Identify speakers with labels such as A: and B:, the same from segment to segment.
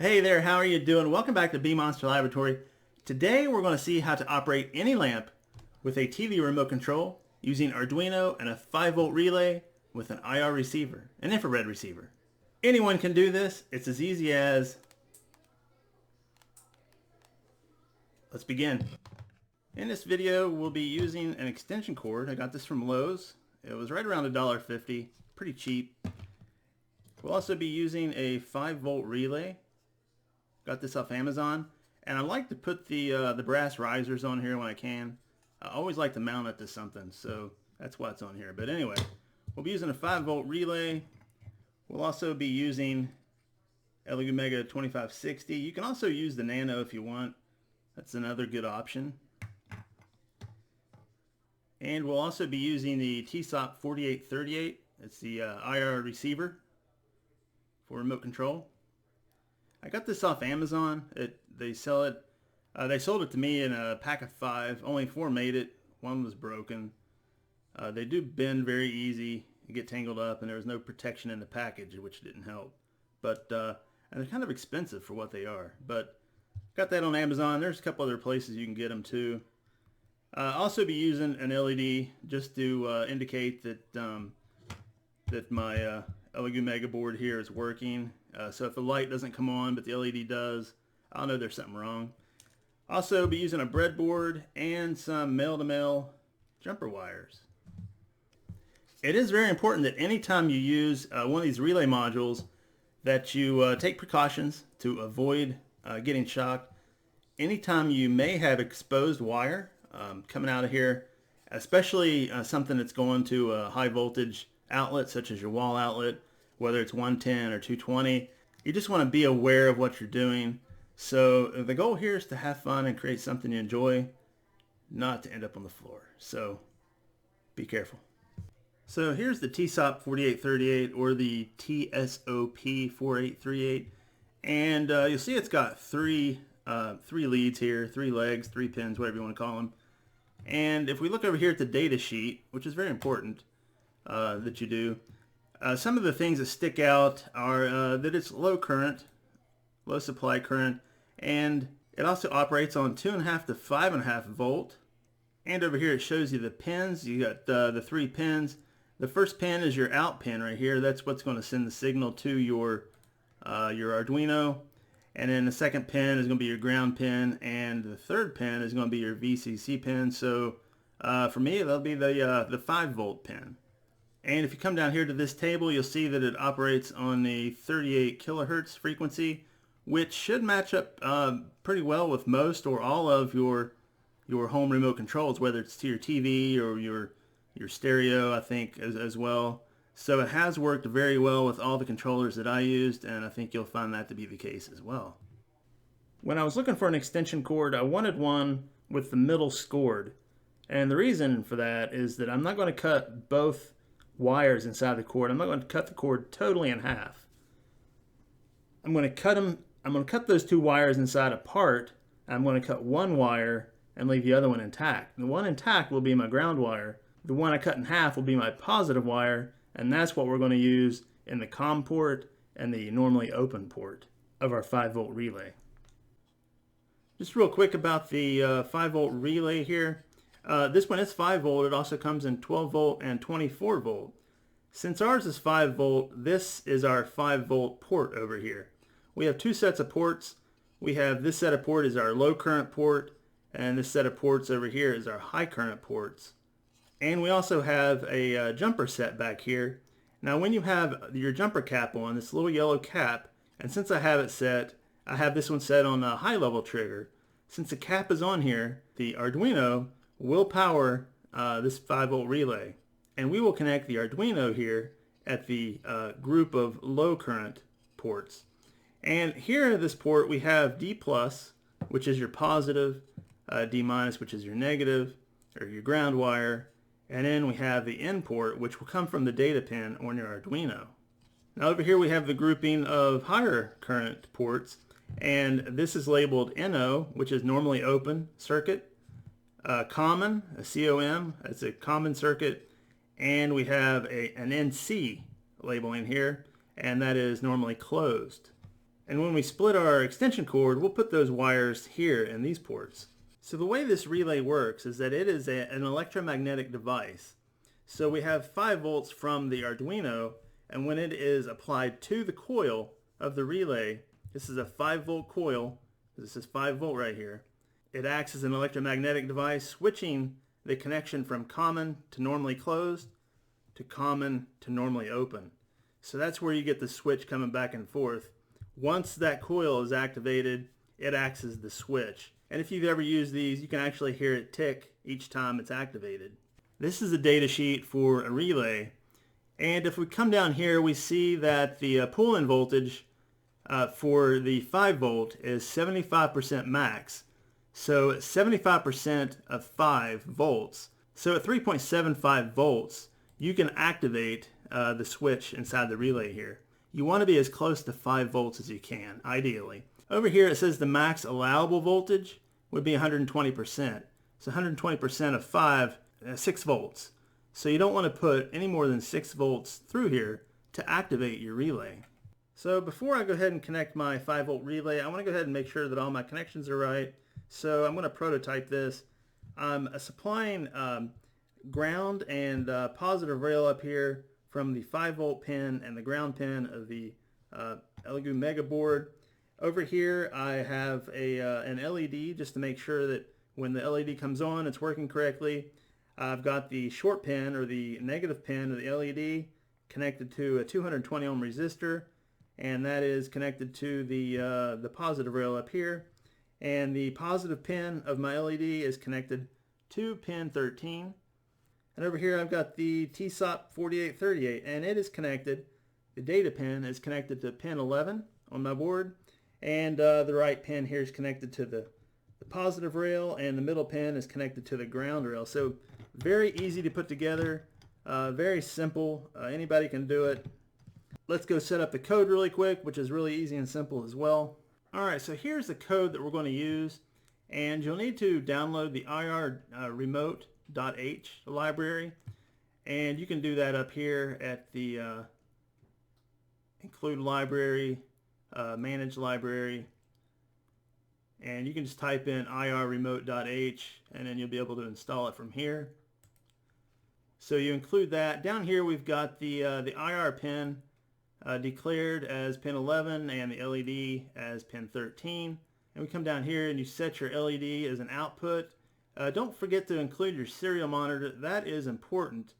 A: Hey there, how are you doing? Welcome back to Bee Monster Laboratory. Today we're going to see how to operate any lamp with a TV remote control using Arduino and a 5-volt relay with an IR receiver, an infrared receiver. Anyone can do this. It's as easy as... Let's begin. In this video we'll be using an extension cord. I got this from Lowe's. It was right around $1.50, pretty cheap. We'll also be using a 5-volt relay. Got this off Amazon, and I like to put the brass risers on here when I can. I always like to mount it to something, so that's why it's on here. But anyway, we'll be using a 5-volt relay. We'll also be using LED Mega 2560. You can also use the Nano if you want. That's another good option. And we'll also be using the TSOP4838. It's the IR receiver for remote control. I got this off Amazon. They sell it. They sold it to me in a pack of 5. Only 4 made it. 1 was broken. They do bend very easy and get tangled up, and there was no protection in the package, which didn't help. But and they're kind of expensive for what they are. But got that on Amazon. There's a couple other places you can get them too. I'll also be using an LED just to indicate that that my LED Mega board here is working. So if the light doesn't come on but the LED does, I'll know there's something wrong. Also be using a breadboard and some male-to-male jumper wires. It is very important that anytime you use one of these relay modules that you take precautions to avoid getting shocked. Anytime you may have exposed wire coming out of here, especially something that's going to a high voltage outlet such as your wall outlet, whether it's 110 or 220, you just want to be aware of what you're doing. So the goal here is to have fun and create something you enjoy, not to end up on the floor. So be careful. So here's the TSOP4838 or the TSOP4838, and you'll see it's got three leads here, 3 legs, 3 pins, whatever you want to call them. And if we look over here at the data sheet, which is very important that you do, some of the things that stick out are that it's low current, low supply current, and it also operates on 2.5 to 5.5 volt. And over here it shows you the pins. You got the 3 pins. The first pin is your out pin right here. That's what's going to send the signal to your Arduino. And then the second pin is going to be your ground pin, and the third pin is going to be your VCC pin. So for me, that'll be the 5-volt pin. And if you come down here to this table, you'll see that it operates on a 38 kilohertz frequency, which should match up pretty well with most or all of your home remote controls, whether it's to your TV or your stereo, I think, as well. So it has worked very well with all the controllers that I used, and I think you'll find that to be the case as well. When I was looking for an extension cord, I wanted one with the middle scored. And the reason for that is that I'm not going to cut both wires inside the cord. I'm not going to cut the cord totally in half. I'm going to cut those 2 wires inside apart. I'm going to cut one wire and leave the other one intact. The one intact will be my ground wire. The one I cut in half will be my positive wire, and that's what we're going to use in the COM port and the normally open port of our 5-volt relay. Just real quick about the 5-volt relay here. This one is 5 volt. It also comes in 12 volt and 24 volt. Since ours is 5 volt, this is our 5 volt port over here. We have 2 sets of ports. We have this set of port is our low current port, and this set of ports over here is our high current ports. And we also have a jumper set back here. Now when you have your jumper cap on, this little yellow cap, and since I have it set, I have this one set on a high level trigger. Since the cap is on here, the Arduino will power this 5-volt relay, and we will connect the Arduino here at the group of low current ports. And here at this port we have D+, which is your positive, D-, which is your negative, or your ground wire, and then we have the N port, which will come from the data pin on your Arduino. Now over here we have the grouping of higher current ports, and this is labeled NO, which is normally open circuit, common, a COM, that's a common circuit, and we have an NC labeling here, and that is normally closed. And when we split our extension cord, we'll put those wires here in these ports. So the way this relay works is that it is an electromagnetic device. So we have 5 volts from the Arduino, and when it is applied to the coil of the relay, this is a 5-volt coil, this is 5 volt right here, it acts as an electromagnetic device, switching the connection from common to normally closed to common to normally open. So that's where you get the switch coming back and forth. Once that coil is activated, it acts as the switch. And if you've ever used these, you can actually hear it tick each time it's activated. This is a data sheet for a relay. And if we come down here, we see that the pull-in voltage for the 5 volt is 75% max. So 75% of 5 volts. So at 3.75 volts, you can activate the switch inside the relay here. You want to be as close to 5 volts as you can, ideally. Over here it says the max allowable voltage would be 120%. So 120% of 5, 6 volts. So you don't want to put any more than 6 volts through here to activate your relay. So before I go ahead and connect my 5 volt relay, I want to go ahead and make sure that all my connections are right. So I'm going to prototype this. I'm supplying ground and positive rail up here from the 5 volt pin and the ground pin of the Elegoo Mega board. Over here I have an LED just to make sure that when the LED comes on it's working correctly. I've got the short pin or the negative pin of the LED connected to a 220 ohm resistor, and that is connected to the positive rail up here. And the positive pin of my LED is connected to pin 13. And over here I've got the TSOP4838, and it is connected, the data pin is connected to pin 11 on my board, and the right pin here is connected to the positive rail, and the middle pin is connected to the ground rail. So very easy to put together, very simple, anybody can do it. Let's go set up the code really quick, which is really easy and simple as well. Alright, so here's the code that we're going to use, and you'll need to download the IR remote.h library, and you can do that up here at the include library, manage library, and you can just type in IR remote.h and then you'll be able to install it from here. So you include that. Down here we've got the IR pin declared as pin 11 and the LED as pin 13. And we come down here and you set your LED as an output. Don't forget to include your serial monitor. That is important.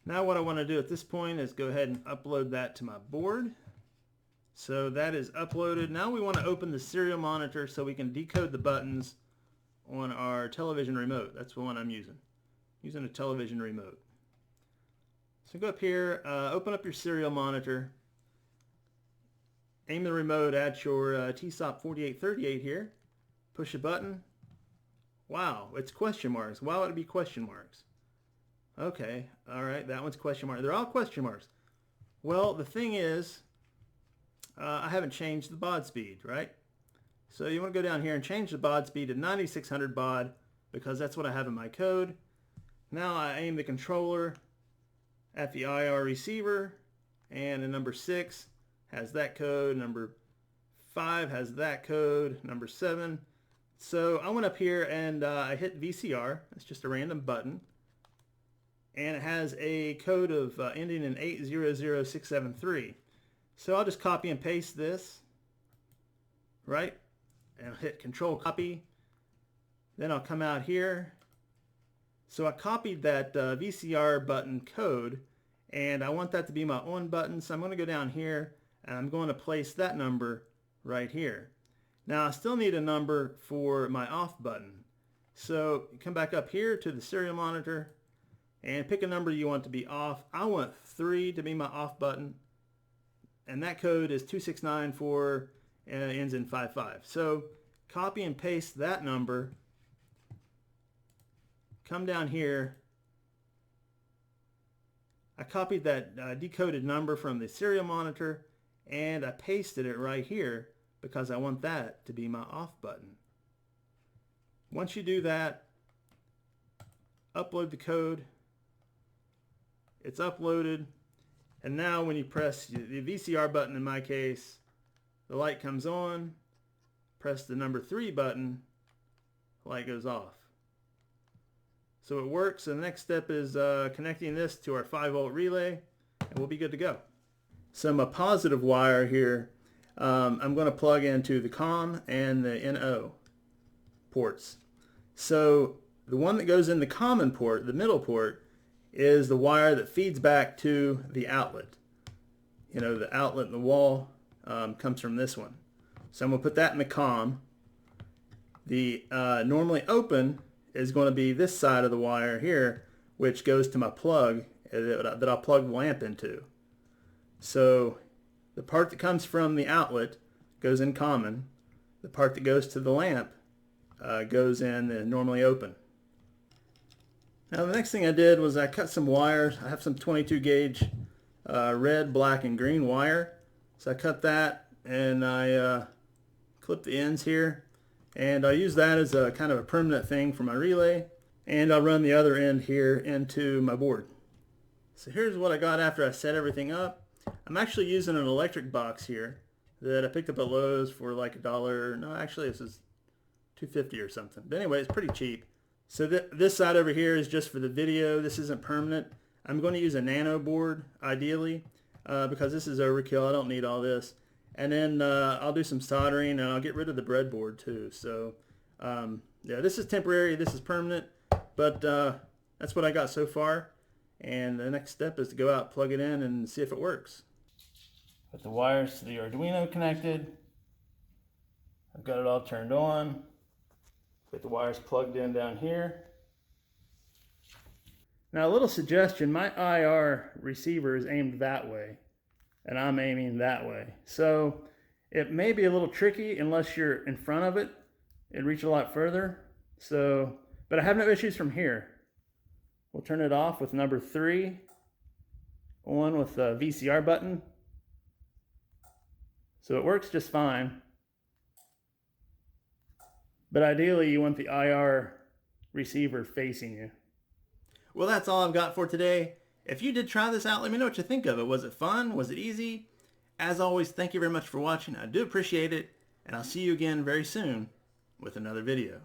A: Now what I want to do at this point is go ahead and upload that to my board. So that is uploaded. Now we want to open the serial monitor so we can decode the buttons on our television remote. That's the one I'm using. Using a television remote. So go up here, open up your serial monitor. Aim the remote at your TSOP4838 here. Push a button. Wow, it's question marks. Why would it be question marks? Okay, alright, that one's question mark. They're all question marks. Well, the thing is, I haven't changed the baud speed, right? So you want to go down here and change the baud speed to 9600 baud because that's what I have in my code. Now I aim the controller at the IR receiver, and the number 6 has that code, number 5 has that code, number 7. So I went up here and I hit VCR. It's just a random button, and it has a code of ending in 800673. So I'll just copy and paste this, right? And I'll hit Control Copy. Then I'll come out here. So I copied that VCR button code, and I want that to be my on button. So I'm going to go down here and I'm going to place that number right here. Now I still need a number for my off button. So come back up here to the serial monitor and pick a number you want to be off. I want 3 to be my off button, and that code is 2694 and it ends in 55. So copy and paste that number, come down here. I copied that decoded number from the serial monitor and I pasted it right here because I want that to be my off button. Once you do that, upload the code. It's uploaded, and now when you press the VCR button, in my case, the light comes on, press the number 3 button, the light goes off. So it works. So the next step is connecting this to our 5-volt relay, and we'll be good to go. So my positive wire here, I'm going to plug into the COM and the NO ports. So the one that goes in the common port, the middle port, is the wire that feeds back to the outlet. You know, the outlet in the wall comes from this one. So I'm going to put that in the COM. The normally open is going to be this side of the wire here, which goes to my plug that I'll plug the lamp into. So the part that comes from the outlet goes in common. The part that goes to the lamp goes in the normally open. Now the next thing I did was I cut some wires. I have some 22 gauge red, black, and green wire. So I cut that and I clip the ends here. And I'll use that as a kind of a permanent thing for my relay. And I'll run the other end here into my board. So here's what I got after I set everything up. I'm actually using an electric box here that I picked up at Lowe's for like $1. No, actually this is $2.50 or something. But anyway, it's pretty cheap. So this side over here is just for the video. This isn't permanent. I'm going to use a nano board ideally because this is overkill. I don't need all this. And then I'll do some soldering and I'll get rid of the breadboard too. So yeah, this is temporary, this is permanent, but that's what I got so far. And the next step is to go out, plug it in, and see if it works. Put the wires to the Arduino connected. I've got it all turned on. Put the wires plugged in down here. Now a little suggestion, my IR receiver is aimed that way, and I'm aiming that way. So it may be a little tricky unless you're in front of it. It'd reach a lot further. So, but I have no issues from here. We'll turn it off with number 3, on with the VCR button. So it works just fine. But ideally you want the IR receiver facing you. Well, that's all I've got for today. If you did try this out, let me know what you think of it. Was it fun? Was it easy? As always, thank you very much for watching. I do appreciate it, and I'll see you again very soon with another video.